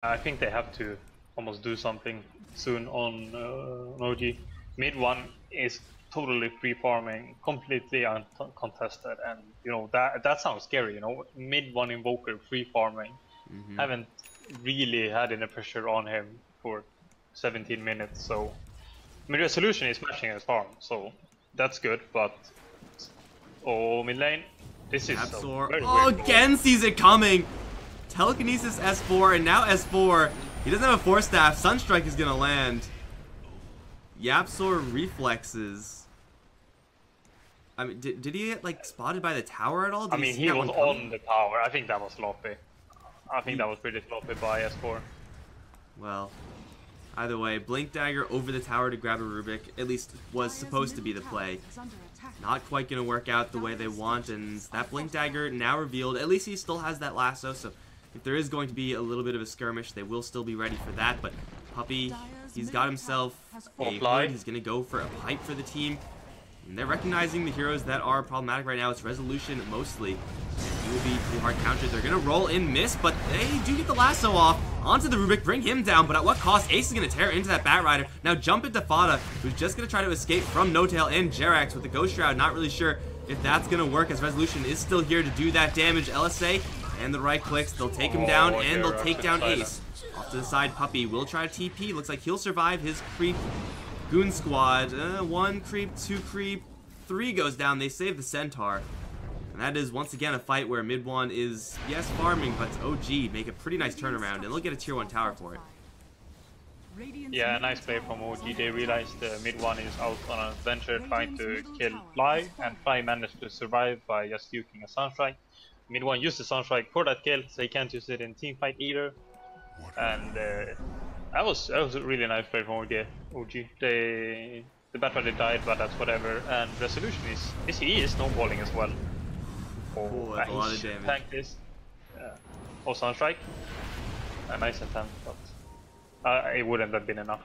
I think they have to almost do something soon on OG. Mid one is totally free farming, completely uncontested, and you know that sounds scary. You know, mid one invoker free farming. Haven't really had any pressure on him for 17 minutes, so I mean, Resolution is smashing his farm, so that's good. But mid lane, this is very weird. Gen sees it coming. Telekinesis S4 and now S4. He doesn't have a Force Staff. Sunstrike is gonna land. Yapzor reflexes. I mean, did he get like spotted by the tower at all? I mean, he was on the tower. I think that was sloppy. I think that was pretty sloppy by S4. Well, either way, Blink Dagger over the tower to grab a Rubik, at least was supposed to be the play. Not quite going to work out the way they want, and that Blink Dagger now revealed. At least he still has that lasso, so if there is going to be a little bit of a skirmish, they will still be ready for that. But Puppey, he's got himself a hood. He's going to go for a pipe for the team. And they're recognizing the heroes that are problematic right now. It's Resolution mostly. He will be pretty hard countered. They're going to roll in miss, but they do get the lasso off. Onto the Rubik, bring him down, but at what cost? Ace is going to tear into that Batrider. Now jump into Fada, who's just going to try to escape from No-Tail and Jerax with the Ghost Shroud. Not really sure if that's going to work as Resolution is still here to do that damage. LSA and the right clicks, they'll take him down, and they'll take down Ace. Off to the side, Puppey will try to TP. Looks like he'll survive his creep. Goon Squad, 1 creep, 2 creep, 3 goes down. They save the Centaur. And that is once again a fight where mid one is, yes, farming, but OG make a pretty nice turnaround, and they'll get a tier 1 tower for it. Yeah, nice play from OG. They realized mid one is out on an adventure trying to kill Fly, and Fly managed to survive by just using a Sunstrike. Mid one used the Sunstrike for that kill, so he can't use it in team fight either. And that was a really nice play from OG. The Batrider died, but that's whatever. And Resolution is snowballing as well. Oh, that's a lot of damage. Tank this. Sunstrike. A nice attempt, but it wouldn't have been enough.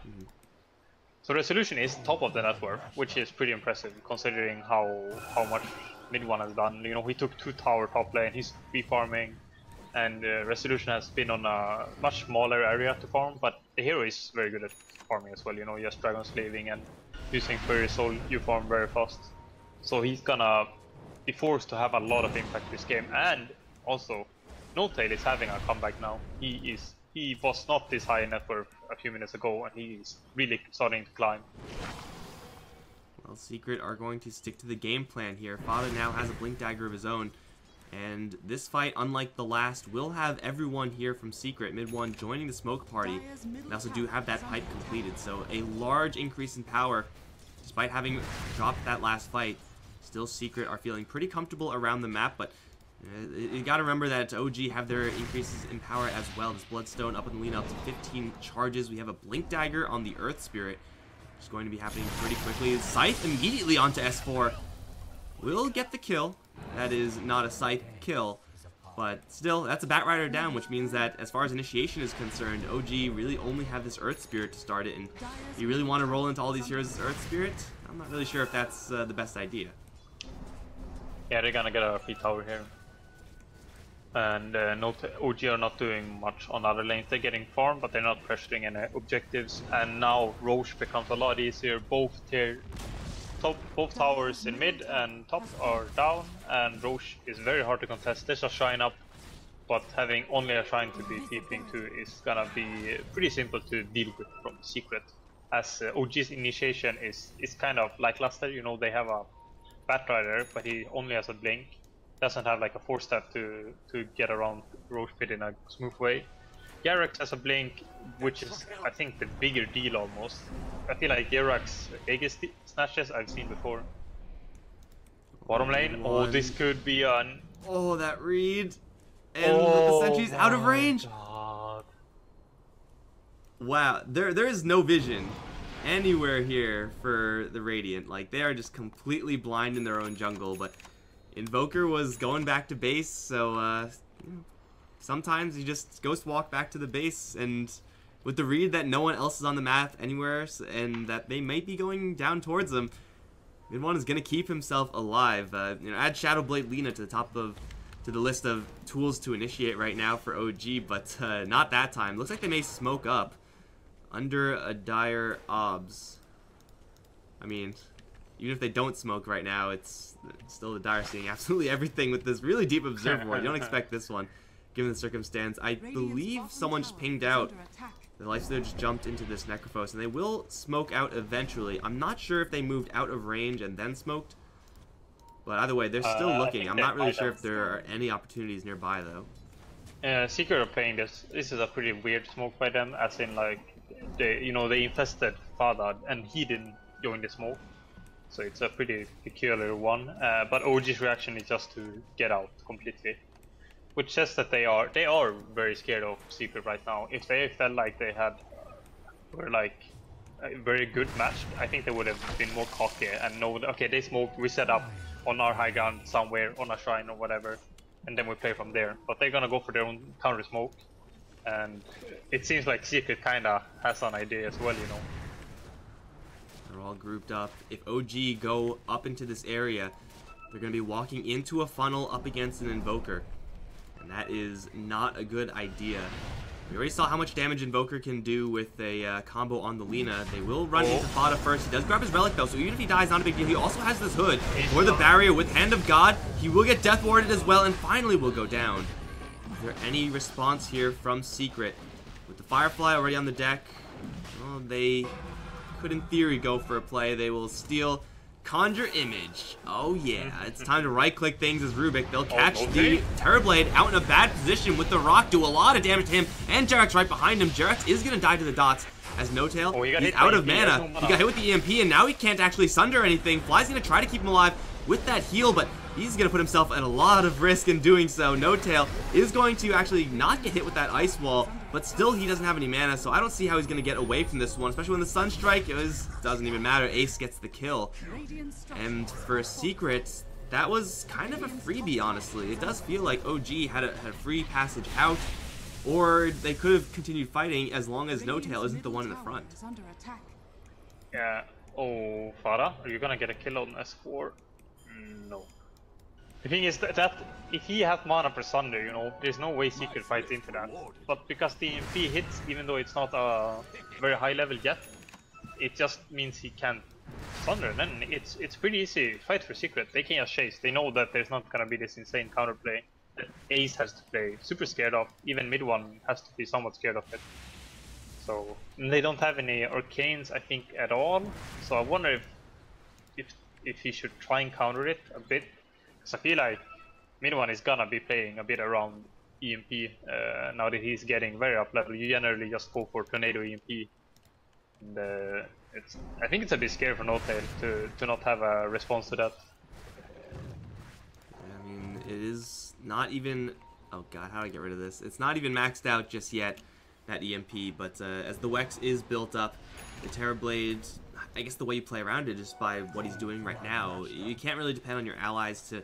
So Resolution is top of the network, which is pretty impressive considering how much mid one has done. You know, he took 2 tower top lane. He's free farming, and Resolution has been on a much smaller area to farm. But the hero is very good at farming as well. You know, just dragon slaving and using Fairy Soul, you farm very fast. So he's gonna be forced to have a lot of impact this game. And also, No-Tail is having a comeback now. He was not this high in net worth a few minutes ago, and he is really starting to climb. Well, Secret are going to stick to the game plan here. Fada now has a Blink Dagger of his own. And this fight, unlike the last, will have everyone here from Secret, mid one, joining the smoke party. They also do have that pipe completed, so a large increase in power, despite having dropped that last fight. Still, Secret are feeling pretty comfortable around the map, but you gotta remember that OG have their increases in power as well. This Bloodstone up in the lean up to 15 charges. We have a Blink Dagger on the Earth Spirit, which is going to be happening pretty quickly. Scythe immediately onto S4. Will get the kill. That is not a Scythe kill, but still, that's a Batrider down, which means that as far as initiation is concerned, OG really only have this Earth Spirit to start it, and if you really want to roll into all these heroes' Earth Spirit, I'm not really sure if that's the best idea. Yeah, they're gonna get a free tower here. And OG are not doing much on other lanes. They're getting farm, but they're not pressuring any objectives. And now Roche becomes a lot easier. Both towers in mid and top are down, and Roche is very hard to contest. There's a shrine up, but having only a shrine to be TPing to is gonna be pretty simple to deal with from Secret. As OG's initiation is kind of like lackluster. You know, they have a Batrider, but he only has a blink. Doesn't have like a Force Staff to get around Roche Pit in a smooth way. Jerax has a blink, which is, I think, the bigger deal almost. I feel like Jerax's biggest snatches I've seen before. Bottom lane, oh, this could be an... Oh, that read. And the sentry's out of range. God. Wow, there is no vision anywhere here for the Radiant. Like, they are just completely blind in their own jungle, but Invoker was going back to base, so sometimes you just ghost walk back to the base, and with the read that no one else is on the map anywhere, and that they might be going down towards them, mid one is going to keep himself alive. Add Shadowblade Lina to the top of to the list of tools to initiate right now for OG, but not that time. Looks like they may smoke up under a dire obs. I mean, even if they don't smoke right now, it's still the dire seeing absolutely everything with this really deep observer. You don't expect this one, given the circumstance. I believe someone just pinged out. The Lifestealer just jumped into this Necrophos, and they will smoke out eventually. I'm not sure if they moved out of range and then smoked, but either way, they're still looking. I'm not really sure if there are any opportunities nearby, though. Secret are playing this. This is a pretty weird smoke by them, as in like, they infested Fada, and he didn't join the smoke. So it's a pretty peculiar one. But OG's reaction is just to get out completely, which says that they are very scared of Secret right now. If they felt like they were like a very good match, I think they would have been more cocky and know that, okay, they smoked, we set up on our high ground somewhere on a shrine or whatever, and then we play from there. But they're gonna go for their own counter smoke, and it seems like Secret kinda has an idea as well, you know. They're all grouped up. If OG go up into this area, they're gonna be walking into a funnel up against an Invoker. And that is not a good idea. We already saw how much damage Invoker can do with a combo on the Lina. They will run into Fada first. He does grab his Relic though, so even if he dies, not a big deal. He also has this hood for the barrier with Hand of God. He will get death warded as well, and finally will go down. Is there any response here from Secret? With the Firefly already on the deck, well, they could in theory go for a play. They will steal Conjure Image. Oh yeah, it's time to right-click things as Rubik. They'll catch the Terrorblade out in a bad position with the Rock, do a lot of damage to him, and Jarek's right behind him. Jarex is going to die to the dots as Notail, he's out of mana. He got hit with the EMP, and now he can't actually sunder anything. Fly's going to try to keep him alive with that heal, but he's going to put himself at a lot of risk in doing so. Notail is going to actually not get hit with that Ice Wall, but still he doesn't have any mana, so I don't see how he's going to get away from this one, especially when the Sunstrike doesn't even matter. Ace gets the kill. And for Secret, that was kind of a freebie, honestly. It does feel like OG had a free passage out, or they could have continued fighting as long as Notail isn't the one in the front. Yeah. Oh, Fada, are you going to get a kill on S4? No. The thing is that if he has mana for Sunder, you know, there's no way Secret fights into that. But because the EMP hits, even though it's not a very high level yet, it just means he can't Sunder. Then it's pretty easy fight for Secret. They can just chase. They know that there's not gonna be this insane counterplay that Ace has to play super scared of. Even mid one has to be somewhat scared of it. So they don't have any arcanes, I think, at all. So I wonder if he should try and counter it a bit. Because I feel like mid one is gonna be playing a bit around EMP now that he's getting very up level. You generally just go for Tornado EMP. And I think it's a bit scary for Notail to not have a response to that. I mean, it is not even... Oh god, how do I get rid of this? It's not even maxed out just yet, that EMP, but as the Wex is built up, the Terrorblade, I guess the way you play around it is by what he's doing right now. You can't really depend on your allies to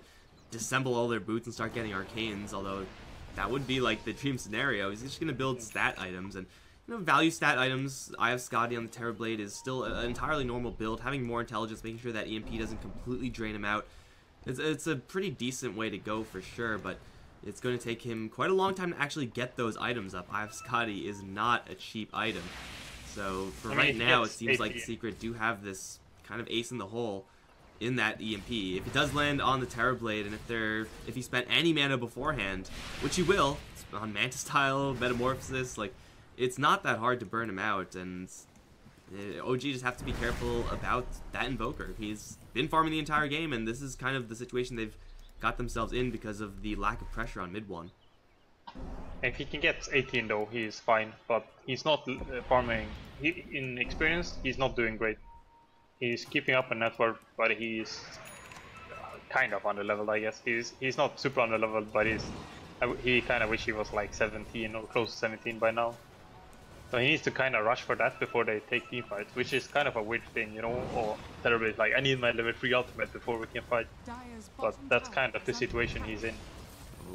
disassemble all their boots and start getting arcanes, although that would be like the dream scenario. He's just going to build stat items, and you know, value stat items. Eye of Scotty on the Terrorblade is still an entirely normal build. Having more intelligence, making sure that EMP doesn't completely drain him out, it's a pretty decent way to go for sure, but it's going to take him quite a long time to actually get those items up. Eye of Scotty is not a cheap item. So for right now, it seems like Secret do have this kind of ace in the hole in that EMP. If it does land on the Terrorblade, and if he spent any mana beforehand, which he will, on Mantis Tile, Metamorphosis, like, it's not that hard to burn him out, and OG just have to be careful about that Invoker. He's been farming the entire game, and this is kind of the situation they've got themselves in because of the lack of pressure on mid one. If he can get 18 though, he's fine, but he's not farming. In experience, he's not doing great. He's keeping up a network, but he's kind of underleveled, I guess. He's not super underleveled, but he kind of wish he was like 17 or close to 17 by now. So he needs to kind of rush for that before they take team fights, which is kind of a weird thing, you know. Or Terrorblade like, I need my level 3 ultimate before we can fight. But that's kind of the situation he's in.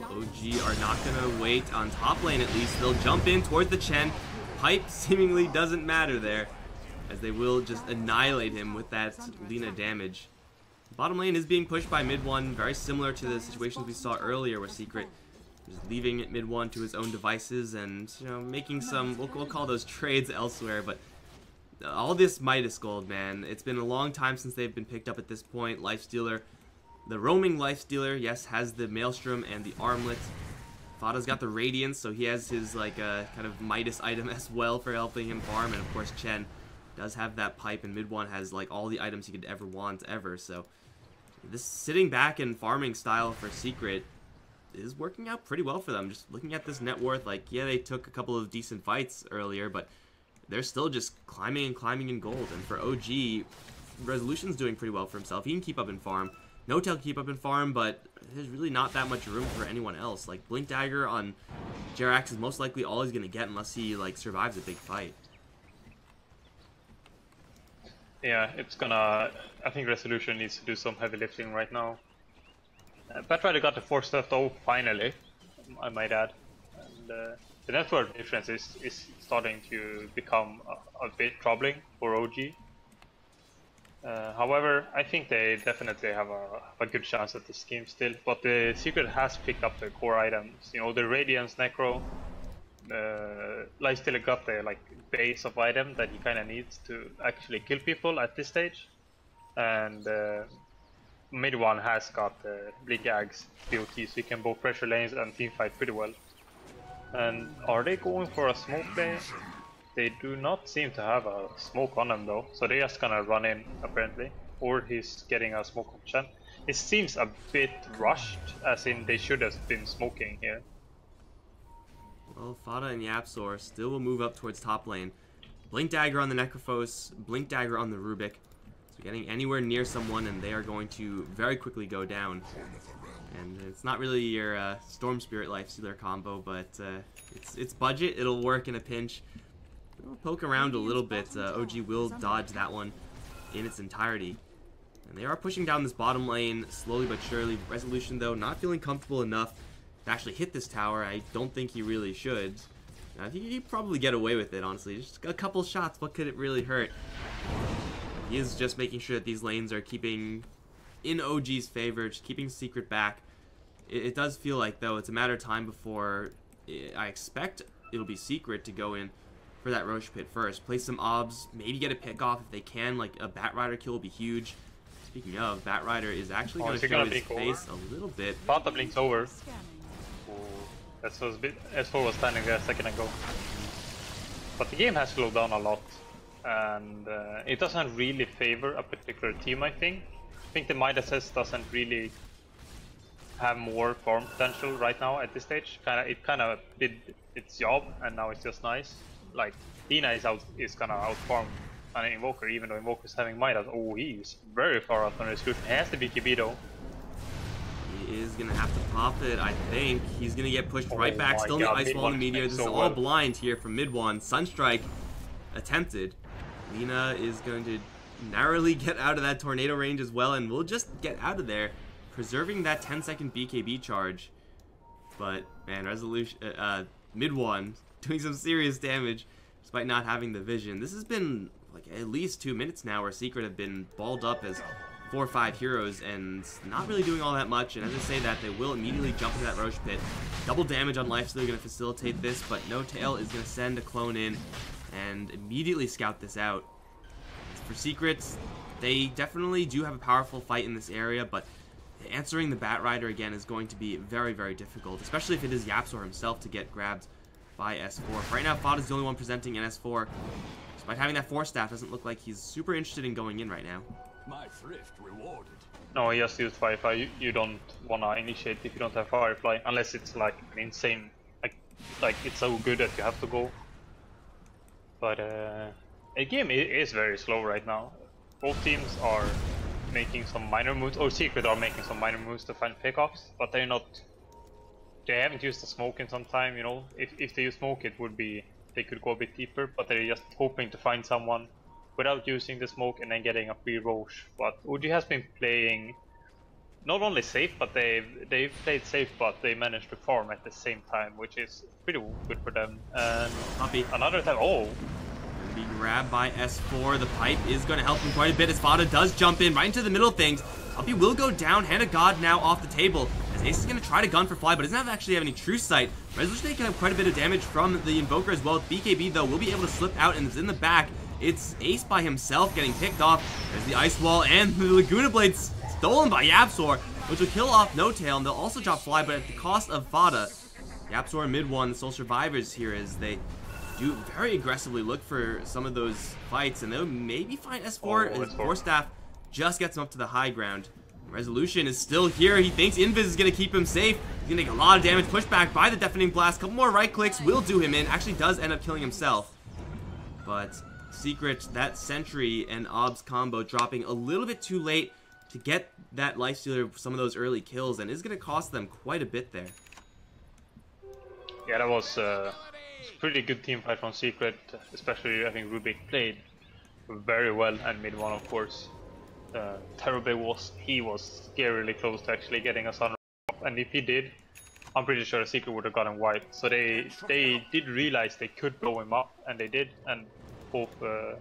OG are not going to wait on top lane at least. They'll jump in toward the Chen. Pipe seemingly doesn't matter there, as they will just annihilate him with that Lina damage. Bottom lane is being pushed by mid one, very similar to the situations we saw earlier where Secret was leaving mid one to his own devices and, you know, making some, we'll call those trades elsewhere, but all this Midas gold, man. It's been a long time since they've been picked up at this point. Lifestealer, the roaming Lifestealer, yes, has the Maelstrom and the Armlet. Fada's got the Radiance, so he has his, like, kind of Midas item as well for helping him farm. And, of course, Chen does have that pipe, and mid one has, like, all the items he could ever want, ever. So, this sitting back and farming style for Secret is working out pretty well for them. Just looking at this net worth, like, yeah, they took a couple of decent fights earlier, but they're still just climbing and climbing in gold. And for OG, Resolution's doing pretty well for himself. He can keep up in farm. No-Tail can keep up in farm, but there's really not that much room for anyone else. Like, Blink Dagger on Jerax is most likely all he's going to get unless he, like, survives a big fight. Yeah, it's gonna... I think Resolution needs to do some heavy lifting right now. Batrider got the 4-step though, finally, I might add. And the network difference is starting to become a bit troubling for OG. However, I think they definitely have a good chance at this game still. But the Secret has picked up the core items. You know, the Radiance, Necro, Lifestealer got the like base of item that he kind of needs to actually kill people at this stage. And mid one has got the Blink Ags BOT, so he can both pressure lanes and teamfight pretty well. And are they going for a smoke play? They do not seem to have a smoke on them though, so they're just gonna run in apparently. Or he's getting a smoke on Chen. It seems a bit rushed, as in they should have been smoking here. Well, Fada and Yapzor still will move up towards top lane. Blink Dagger on the Necrophos, Blink Dagger on the Rubik. So getting anywhere near someone and they are going to very quickly go down. And it's not really your Storm Spirit Lifestealer combo, but it's budget, it'll work in a pinch. We'll poke around a little bit. OG will dodge that one in its entirety. And they are pushing down this bottom lane slowly but surely. Resolution, though, not feeling comfortable enough to actually hit this tower. I don't think he really should. I think he'd probably get away with it, honestly. Just a couple shots, what could it really hurt? He is just making sure that these lanes are keeping in OG's favor, just keeping Secret back. It does feel like, though, it's a matter of time before I expect it'll be Secret to go in for that Roche Pit first. Play some obs, maybe get a pick off if they can. Like a Batrider kill will be huge. Speaking of, Batrider is actually going to show his face a little bit. Thought the blink's over. That was a bit. S4 was standing there a second ago. But the game has slowed down a lot, and it doesn't really favor a particular team. I think the Midas doesn't really have more farm potential right now at this stage. It kind of did its job, and now it's just nice. Like Dina is gonna outfarm an Invoker, even though Invoker's having Midas. Oh, he's very far out on Resolution. He has the BKB though. He is gonna have to pop it, I think. He's gonna get pushed right back. Still in the Ice Wall and Meteor. This is all blind here from mid one. Sunstrike attempted. Lina is going to narrowly get out of that tornado range as well, and we'll just get out of there, preserving that 10-second BKB charge. But man, Resolution mid one doing some serious damage despite not having the vision. This has been like at least 2 minutes now where Secret have been balled up as 4 or 5 heroes and not really doing all that much. And as I say that, they will immediately jump into that Roche Pit. Double damage on Lifestealer going to facilitate this, but No-Tail is going to send a clone in and immediately scout this out. For Secrets, they definitely do have a powerful fight in this area, but answering the Batrider again is going to be very, very difficult, especially if it is Yapzor himself to get grabbed by S4. Right now, Fada's the only one presenting an S4. Despite having that 4-staff, doesn't look like he's super interested in going in right now. My thrift rewarded. No, he just used Firefly. You don't wanna initiate if you don't have Firefly, unless it's like an insane, like it's so good that you have to go. But the game is very slow right now. Both teams are making some minor moves, or Secret are making some minor moves to find pickoffs, but they're not. They haven't used the smoke in some time, you know. If they use smoke, it would be they could go a bit deeper, but they're just hoping to find someone without using the smoke and then getting a free Roche. But OG has been playing not only safe, but they've played safe, but they managed to farm at the same time, which is pretty good for them. And another time, Be grabbed by S4. The pipe is going to help him quite a bit as Fada does jump in right into the middle of things. Puppey will go down. Hand of God now off the table, as Ace is going to try to gun for Fly, but doesn't actually have any true sight. Resolution can have quite a bit of damage from the Invoker as well. BKB, though, will be able to slip out and is in the back. It's Ace by himself getting picked off. There's the Ice Wall, and the Laguna Blade's stolen by YapzOr, which will kill off No Tail, and they'll also drop Fly, but at the cost of Fada. YapzOr in mid one, the sole survivors here, as they do very aggressively look for some of those fights, and they'll maybe find S4. His Force Staff just gets him up to the high ground. Resolution is still here. He thinks Invis is going to keep him safe. He's going to take a lot of damage. Pushed back by the Deafening Blast. Couple more right clicks will do him in. Actually does end up killing himself. But Secret, that Sentry and Obs combo dropping a little bit too late to get that Lifestealer some of those early kills, and is going to cost them quite a bit there. Yeah, that was a pretty good team fight from Secret, especially I think Rubik played very well, and mid one of course. Terrorblade was scarily close to actually getting a Sunrise off, and if he did, I'm pretty sure Secret would have gotten wiped. So they did realize they could blow him up, and they did, and both the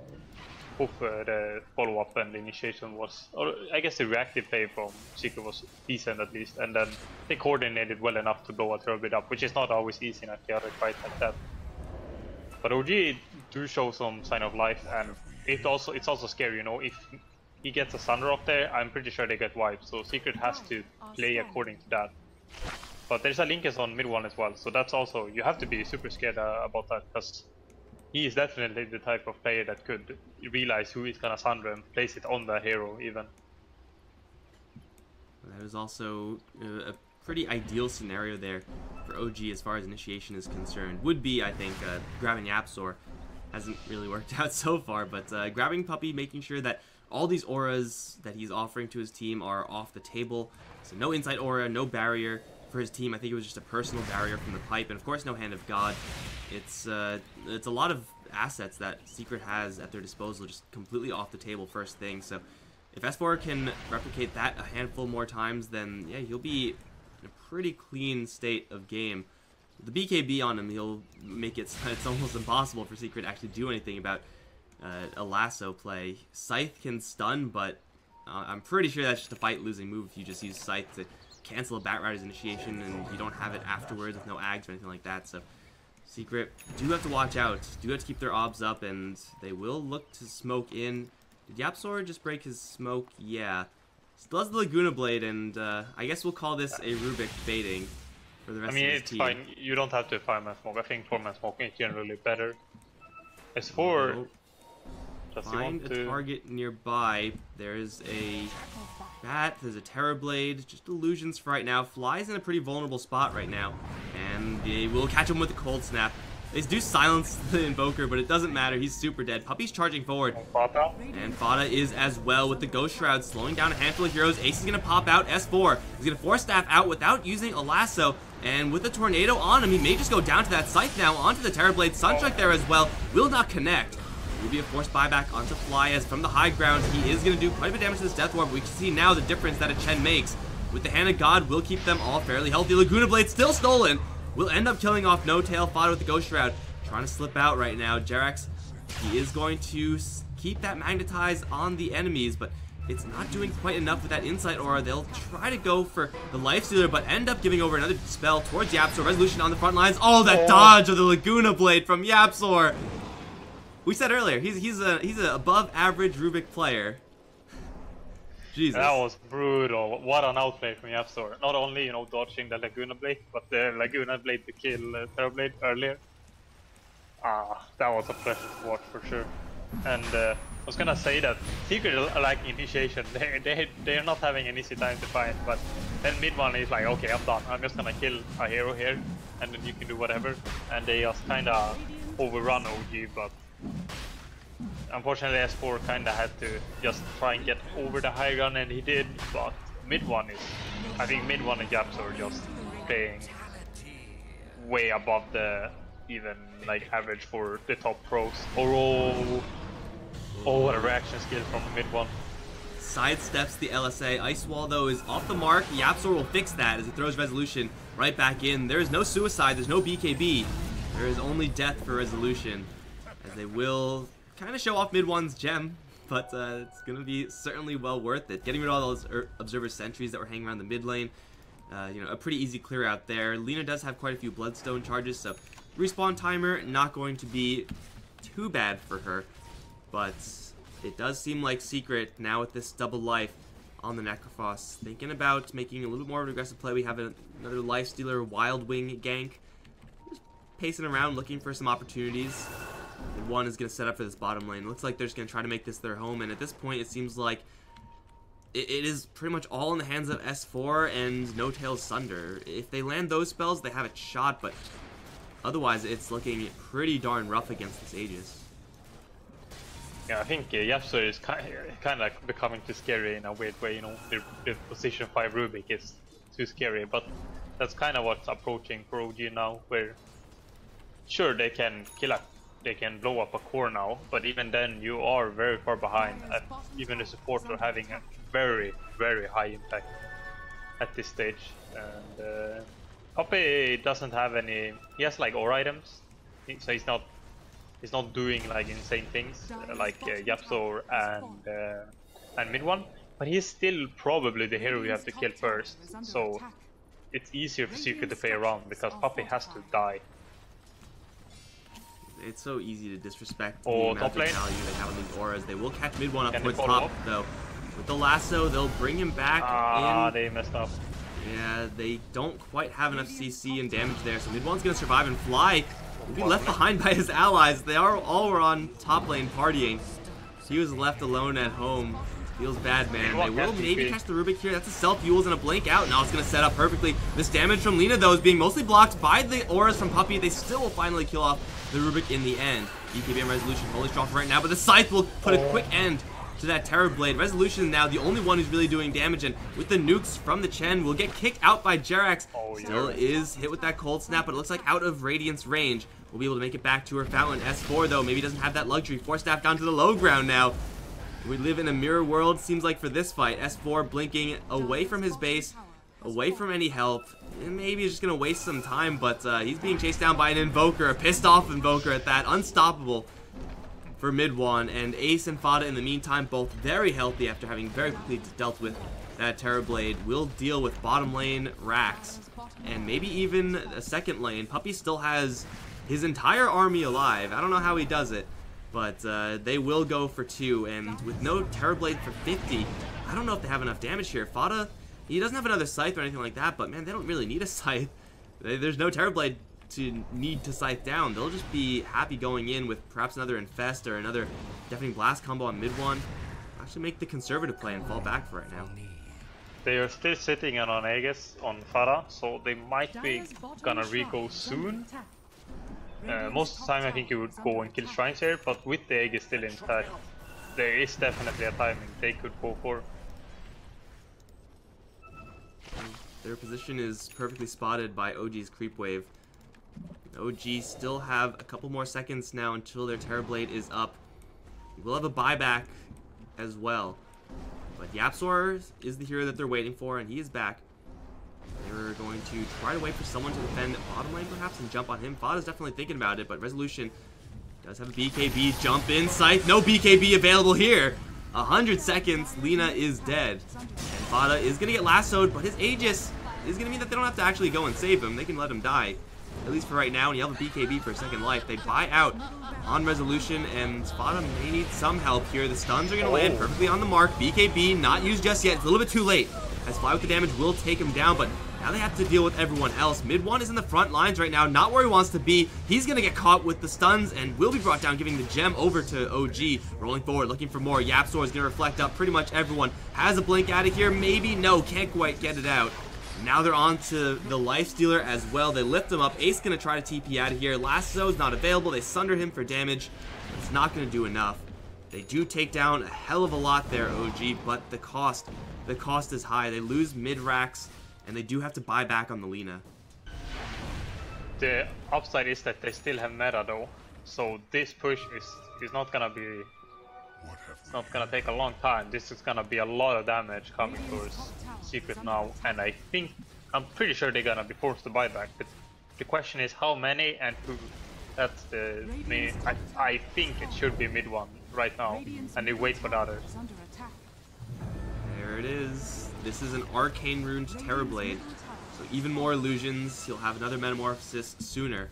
follow-up and the initiation was, or I guess the reactive play from Secret was decent at least, and then they coordinated well enough to blow a Terrorblade up, which is not always easy in a chaotic fight like that. But OG do show some sign of life, and it's also scary, you know, if he gets a Thunder up there, I'm pretty sure they get wiped, so Secret has to play according to that. But there's a Linkus on mid one as well, so that's also, you have to be super scared about that, because he is definitely the type of player that could realize who is gonna Thunder and place it on the hero even. That is also a pretty ideal scenario there for OG as far as initiation is concerned. Would be, I think, grabbing YapzOr. Hasn't really worked out so far, but grabbing Puppey, making sure that all these auras that he's offering to his team are off the table. So no Insight aura, no barrier for his team. I think it was just a personal barrier from the pipe, and of course no Hand of God. It's a lot of assets that Secret has at their disposal, just completely off the table first thing. So if S4 can replicate that a handful more times, then yeah, he'll be in a pretty clean state of game. With the BKB on him, he'll make it so it's almost impossible for Secret to actually do anything about a lasso play. Scythe can stun, but I'm pretty sure that's just a fight-losing move if you just use Scythe to cancel a Batrider's initiation and you don't have it afterwards with no ags or anything like that. So Secret do have to watch out, do have to keep their obs up, and they will look to smoke in. Did YapzOr just break his smoke? Yeah. Still has the Laguna Blade, and I guess we'll call this a Rubik baiting for the rest of his team. Fine. You don't have to 5-man smoke. I think 4-man smoke is generally better. S4... Find a target nearby. There's a Bat, there's a Terrorblade, just illusions for right now. Fly's in a pretty vulnerable spot right now, and they will catch him with the Cold Snap. They do silence the Invoker, but it doesn't matter. He's super dead. Puppey's charging forward. And Fada is as well with the Ghost Shroud, slowing down a handful of heroes. Ace is going to pop out. S4 is going to Force Staff out without using a lasso. And with the Tornado on him, he may just go down to that Scythe now, onto the Terrorblade. Sunstrike there as well. Will not connect. Will be a forced buyback onto Fly, as from the high ground he is going to do quite a bit of damage to this Death Orb. We can see now the difference that a Chen makes. With the Hand of God, will keep them all fairly healthy. Laguna Blade still stolen. Will end up killing off No Tail. Fada with the Ghost Shroud. Trying to slip out right now. Jerax, he is going to keep that Magnetize on the enemies, but it's not doing quite enough with that Insight Aura. They'll try to go for the Lifestealer, but end up giving over another spell towards YapzOr. Resolution on the front lines. Oh, that dodge of the Laguna Blade from YapzOr. We said earlier, he's an above average Rubik player. Jesus. That was brutal. What an outplay from YapzOr. Not only, you know, dodging the Laguna Blade, but the Laguna Blade to kill Terrorblade earlier. That was a pleasure to watch for sure. And I was gonna say that Secret like initiation. They're not having an easy time to find, but then mid one is like, okay, I'm done. I'm just gonna kill a hero here, and then you can do whatever. And they just kinda overrun OG, but unfortunately S4 kinda had to just try and get over the high ground, and he did. But mid one is, I think mid one and YapzOr just playing way above the even like average for the top pros. Oh, what a reaction skill from mid one. Sidesteps the LSA. Ice Wall though is off the mark. YapzOr will fix that as it throws Resolution right back in. There is no suicide, there's no BKB. There is only death for Resolution, as they will kind of show off mid one's gem. but it's going to be certainly well worth it. Getting rid of all those Observer sentries that were hanging around the mid lane. You know, a pretty easy clear out there. Lina does have quite a few Bloodstone charges, so respawn timer not going to be too bad for her. But it does seem like Secret, now with this double life on the Necrophos, thinking about making a little bit more of an aggressive play. We have another Lifestealer Wild Wing gank. Just pacing around looking for some opportunities. And one is going to set up for this bottom lane. Looks like they're just going to try to make this their home, and at this point it seems like it is pretty much all in the hands of S4 and No Tails Sunder. If they land those spells, they have a shot, but otherwise it's looking pretty darn rough against this Aegis. Yeah, I think Yapster is kind of becoming too scary in a weird way. You know, the position 5 Rubik is too scary, but that's kind of what's approaching for OG now. Where sure they can blow up a core now, but even then you are very far behind, and even the supports are having a very, very high impact at this stage. And Poppy doesn't have any. He has like aura items, so he's not doing like insane things like Yapsor and mid one, but he's still probably the hero you have to kill first. So it's easier for Secret to play around because Poppy has to die. It's so easy to disrespect the Oh, amount top of lane. value they have on these auras. They will catch mid one up Can towards they follow top, up? though. With the lasso, they'll bring him back in. They messed up. Yeah, they don't quite have enough CC and damage there, so mid one's gonna survive and fly. Will be left behind by his allies. They all were on top lane partying. He was left alone at home. Feels bad, man. They will maybe catch the Rubik here. That's a self-Yules and a blink out. Now it's going to set up perfectly. This damage from Lina, though, is being mostly blocked by the auras from Puppey. They still will finally kill off the Rubik in the end. BKB Resolution fully strong for right now, but the Scythe will put a quick end to that Terror Blade. Resolution now the only one who's really doing damage, and with the nukes from the Chen, will get kicked out by Jerax. Still is hit with that Cold Snap, but it looks like out of Radiance range. Will be able to make it back to her fountain. S4, though, maybe doesn't have that luxury. Force Staff down to the low ground now. We live in a mirror world, seems like, for this fight. S4 blinking away from his base, away from any help. And maybe he's just going to waste some time, but he's being chased down by an Invoker, a pissed off Invoker at that. Unstoppable for mid one. And Ace and Fada, in the meantime, both very healthy after having very quickly dealt with that Terror Blade. Will deal with bottom lane Rax, and maybe even a second lane. Puppey still has his entire army alive. I don't know how he does it, but they will go for 2, and with no Terror Blade for 50, I don't know if they have enough damage here. Fada, he doesn't have another Scythe or anything like that, but man, they don't really need a Scythe. There's no Terror Blade to need to Scythe down. They'll just be happy going in with perhaps another Infest or another Deafening Blast combo on mid one. Actually make the conservative play and fall back for right now. They are still sitting on Aegis on Farah, so they might be gonna re-go soon. Most of the time I think you would go and kill Shrines here, but with the Aegis still intact, there is definitely a timing they could go for. Their position is perfectly spotted by OG's creep wave. OG still have a couple more seconds now until their Terror Blade is up. We'll have a buyback as well. But Yapsor is the hero that they're waiting for, and he is back. They're going to try to wait for someone to defend bottom lane perhaps and jump on him. Fada's definitely thinking about it, but Resolution does have a BKB jump in. Scythe, no BKB available here. 100 seconds, Lina is dead. And Fada is going to get lassoed, but his Aegis is going to mean that they don't have to actually go and save him. They can let him die, at least for right now, and you have a BKB for a second life. They buy out on Resolution, and Fada may need some help here. The stuns are going to land perfectly on the mark. BKB not used just yet. It's a little bit too late, as Fly with the damage will take him down, but now they have to deal with everyone else. Mid one is in the front lines right now, not where he wants to be. He's going to get caught with the stuns and will be brought down, giving the gem over to OG. Rolling forward, looking for more. Yapsor is going to reflect up pretty much everyone. Has a blink out of here, maybe? No, can't quite get it out. Now they're on to the Lifestealer as well. They lift him up. Ace going to try to TP out of here. Lasso is not available. They sunder him for damage. It's not going to do enough. They do take down a hell of a lot there, OG, but the cost is high. They lose mid-Rax, and they do have to buy back on the Lina. The upside is that they still have meta though, so this push is not gonna be. It's not gonna take a long time. This is gonna be a lot of damage coming towards Secret now, and I'm pretty sure they're gonna be forced to buy back. But the question is how many and who. That's the main. I think it should be mid one right now, and they wait for the others. There it is. This is an Arcane Rune to Terrorblade. So even more illusions. He'll have another Metamorphosis sooner.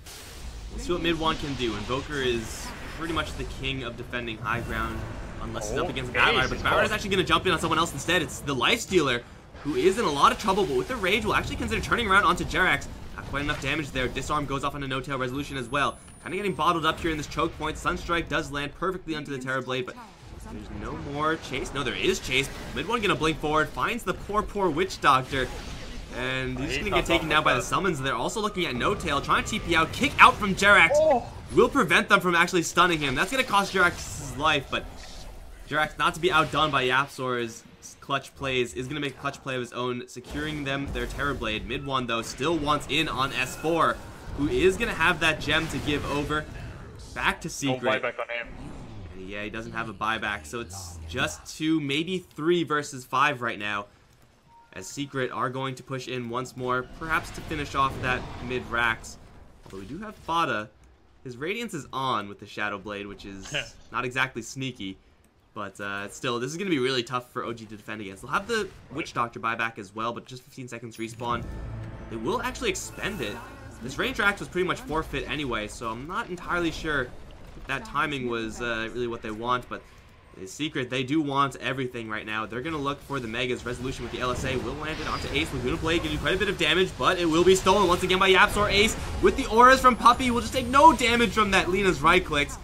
We'll see what mid one can do. Invoker is pretty much the king of defending high ground, unless he's up against a Batrider. But the Batrider is actually going to jump in on someone else instead. It's the Lifestealer, who is in a lot of trouble, but with the Rage will actually consider turning around onto Jerax. Not quite enough damage there. Disarm goes off on a no-tail resolution as well. Kind of getting bottled up here in this choke point. Sunstrike does land perfectly onto the Terrorblade, but there's no more chase. No, there is chase. Mid one gonna blink forward, finds the poor Witch Doctor, and he's gonna get taken down by the summons. They're also looking at no tail, trying to TP out, kick out from Jerax. Will prevent them from actually stunning him. That's gonna cost Jerax's life, but Jerax, not to be outdone by Yapzor's clutch plays, is gonna make a clutch play of his own, securing them their Terrorblade. Mid one though still wants in on S4, who is gonna have that gem to give over. Back to Secret. No buyback on him. Yeah, he doesn't have a buyback, so it's just 2, maybe 3 versus 5 right now. As Secret are going to push in once more, perhaps to finish off that mid-Rax. Although we do have Fada. His Radiance is on with the Shadow Blade, which is not exactly sneaky. But still, this is going to be really tough for OG to defend against. They'll have the Witch Doctor buyback as well, but just 15 seconds respawn. They will actually expend it. This range Rax was pretty much forfeit anyway, so I'm not entirely sure that timing was really what they want, but the Secret, they do want everything right now. They're going to look for the Megas. Resolution with the LSA will land it onto Ace. Laguna Blade giving quite a bit of damage, but it will be stolen once again by Yapzor. Ace with the auras from Puppey will just take no damage from that Lina's right clicks.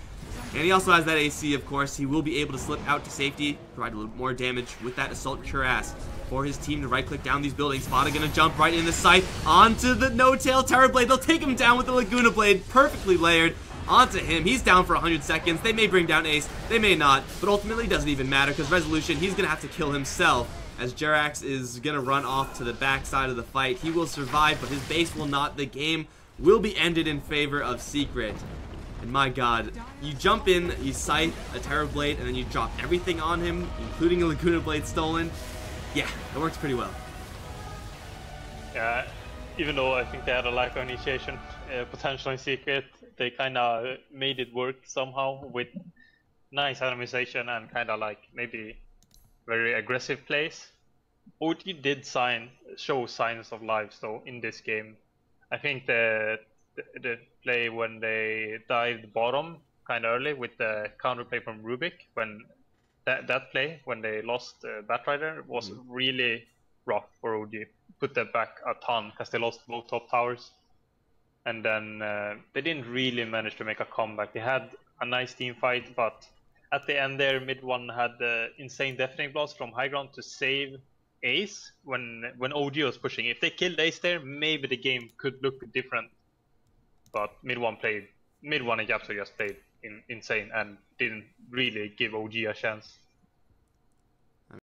And he also has that AC, of course. He will be able to slip out to safety, provide a little more damage with that Assault Cuirass for his team to right-click down these buildings. Spada gonna jump right in the sight onto the no-tail Terrorblade. They'll take him down with the Laguna Blade, perfectly layered onto him. He's down for 100 seconds. They may bring down Ace, they may not, but ultimately it doesn't even matter because Resolution, he's gonna have to kill himself as Jerax is gonna run off to the back side of the fight. He will survive, but his base will not. The game will be ended in favor of Secret. And my god, you jump in, you sight a Terrorblade, and then you drop everything on him, including a Laguna Blade stolen. Yeah, it works pretty well. Yeah, even though I think they had a lack of initiation potential in Secret, they kind of made it work somehow with nice animation and kind of like maybe very aggressive plays. OG did show signs of life though in this game. I think the play when they dived bottom kind of early with the counterplay from Rubik, when that play when they lost Batrider was really rough for OG. Put them back a ton because they lost both top towers, and then they didn't really manage to make a comeback. They had a nice team fight, but at the end there, mid one had the insane deafening blast from high ground to save Ace when OG was pushing. If they killed Ace there, maybe the game could look different. But mid one and Yapzor just played insane and didn't really give OG a chance.